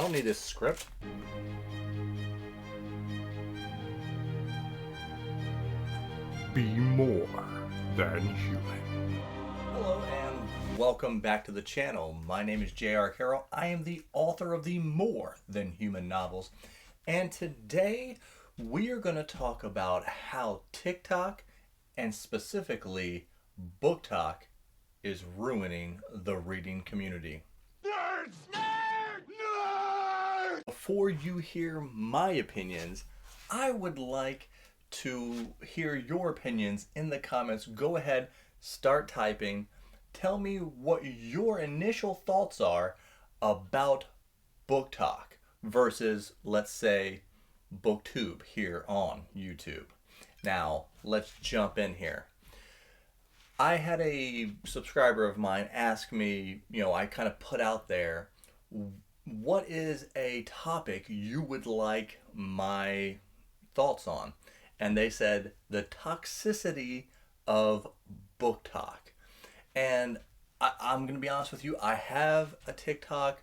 don't need this script. Be more than human. Hello and welcome back to the channel. My name is J.R. Carroll. I am the author of the More Than Human novels. And today we are going to talk about how TikTok and specifically BookTok is ruining the reading community. Nerds! Nerd! Nerd! Before you hear my opinions, I would like to hear your opinions in the comments. Go ahead, start typing. Tell me what your initial thoughts are about BookTok versus, let's say, BookTube here on YouTube. Now, let's jump in here. I had a subscriber of mine ask me, I kind of put out there, what is a topic you would like my thoughts on? And they said the toxicity of BookTok. And I'm going to be honest with you, I have a TikTok.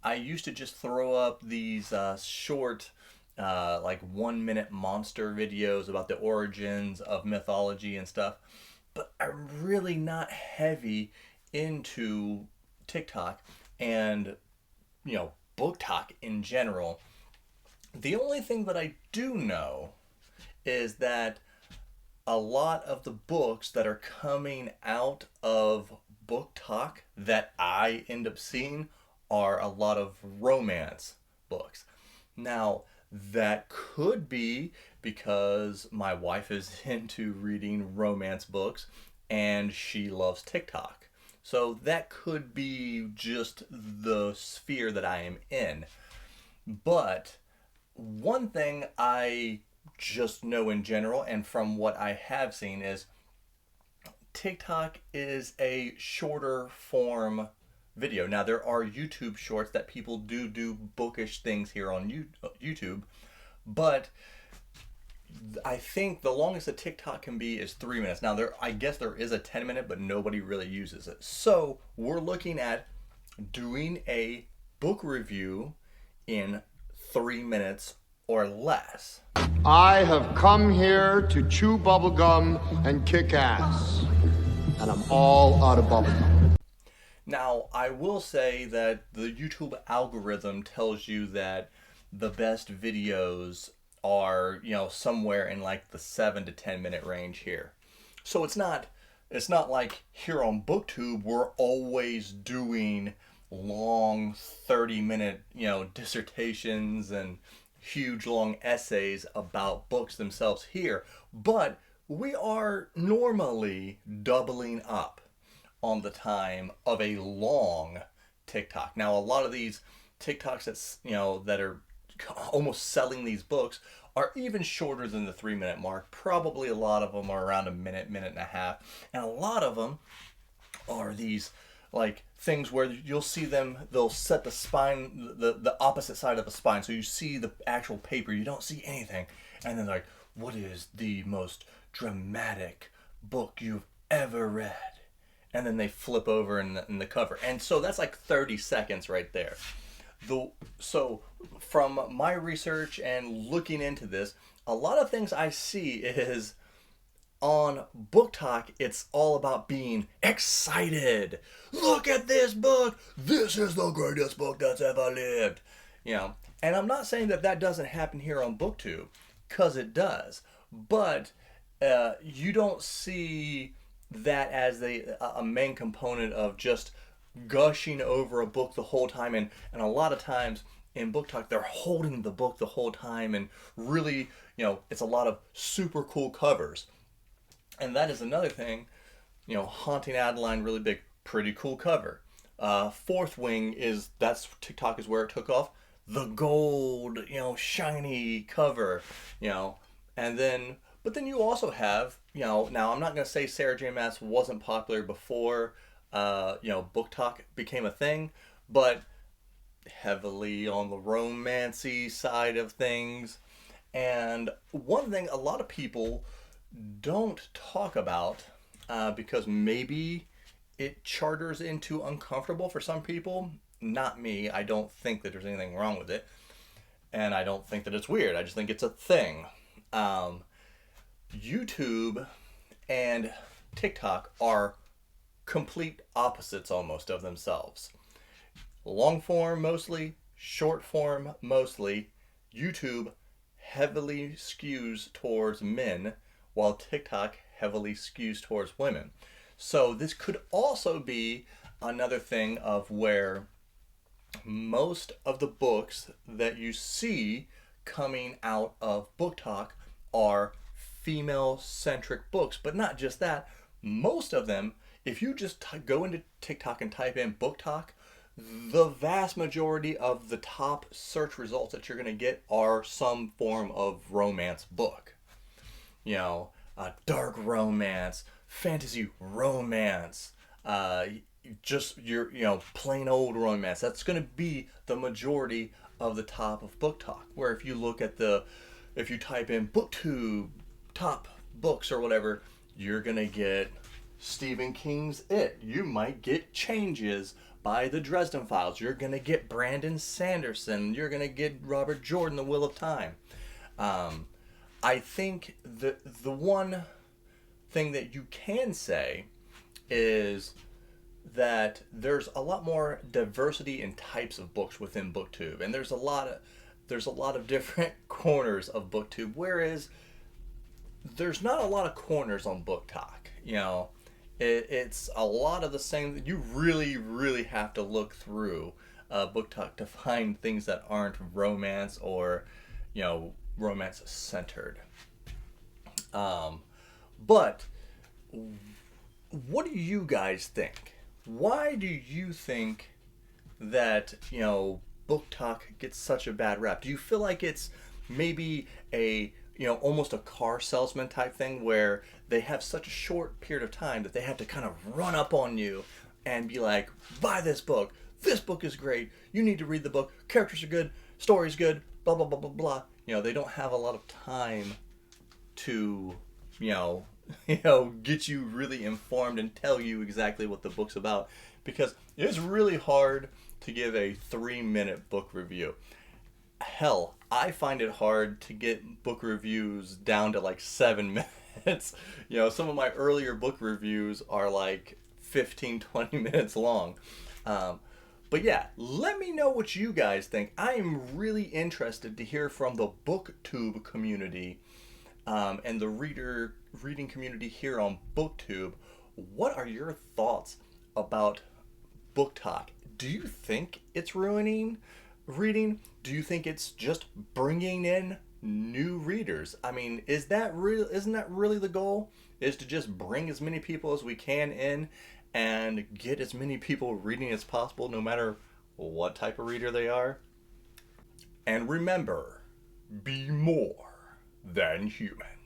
I used to just throw up these short, like 1 minute monster videos about the origins of mythology and stuff. But I'm really not heavy into TikTok and, BookTok in general. The only thing that I do know is that a lot of the books that are coming out of BookTok that I end up seeing are a lot of romance books. Now, that could be because my wife is into reading romance books and she loves TikTok. So that could be just the sphere that I am in. But one thing I just know in general, and from what I have seen, is TikTok is a shorter form video. Now, there are YouTube shorts that people do bookish things here on YouTube, but I think the longest a TikTok can be is 3 minutes. Now, I guess there is a 10-minute, but nobody really uses it. So we're looking at doing a book review in 3 minutes or less. I have come here to chew bubblegum and kick ass. And I'm all out of bubblegum. Now, I will say that the YouTube algorithm tells you that the best videos are, somewhere in like the 7 to 10 minute range here. So it's not like here on BookTube we're always doing long 30-minute, dissertations and huge long essays about books themselves here, but we are normally doubling up on the time of a long TikTok. Now, a lot of these TikToks that are almost selling these books are even shorter than the 3 minute mark. Probably a lot of them are around a minute and a half, and a lot of them are these like things where you'll see them, they'll set the spine, the opposite side of the spine, so you see the actual paper, you don't see anything, and then like, what is the most dramatic book you've ever read? And then they flip over in the cover, and so that's like 30 seconds right there. So from my research and looking into this, a lot of things I see is on BookTok, it's all about being excited. Look at this book. This is the greatest book that's ever lived. And I'm not saying that doesn't happen here on BookTube, because it does. But you don't see that as a main component of just gushing over a book the whole time. And a lot of times in BookTok, they're holding the book the whole time. And really, it's a lot of super cool covers. And that is another thing, Haunting Adeline, really big, pretty cool cover. Fourth Wing TikTok is where it took off. The gold, shiny cover, and then, but then you also have, now I'm not going to say Sarah J. Maas wasn't popular before, BookTok became a thing, but heavily on the romancy side of things. And one thing a lot of people don't talk about, because maybe it charters into uncomfortable for some people, not me. I don't think that there's anything wrong with it. And I don't think that it's weird. I just think it's a thing. YouTube and TikTok are complete opposites almost of themselves. Long form mostly, short form mostly. YouTube heavily skews towards men, while TikTok heavily skews towards women. So this could also be another thing of where most of the books that you see coming out of BookTok are female-centric books. But not just that, most of them, if you just go into TikTok and type in BookTok, the vast majority of the top search results that you're going to get are some form of romance book. You know, dark romance, fantasy romance, just your, plain old romance. That's going to be the majority of the top of BookTok. Where if you look at if you type in BookTube top books or whatever, you're going to get Stephen King's It. You might get Changes by the Dresden Files. You're going to get Brandon Sanderson. You're going to get Robert Jordan, The Wheel of Time. I think the one thing that you can say is that there's a lot more diversity in types of books within BookTube, and there's a lot of different corners of BookTube, whereas there's not a lot of corners on BookTok. It's a lot of the same. You really, really have to look through BookTok to find things that aren't romance or, romance centered. But what do you guys think? Why do you think that, BookTok gets such a bad rap? Do you feel like it's maybe almost a car salesman type thing where they have such a short period of time that they have to kind of run up on you and be like, buy this book. This book is great. You need to read the book. Characters are good. Story's good. Blah, blah, blah, blah, blah. They don't have a lot of time to, get you really informed and tell you exactly what the book's about, because it's really hard to give a 3-minute book review. Hell, I find it hard to get book reviews down to like 7 minutes. Some of my earlier book reviews are like 15-20 minutes long. But yeah, let me know what you guys think. I am really interested to hear from the BookTube community and the reading community here on BookTube. What are your thoughts about BookTok? Do you think it's ruining reading? Do you think it's just bringing in new readers? I mean, isn't that really the goal? Is to just bring as many people as we can in and get as many people reading as possible, no matter what type of reader they are? And remember, be more than human.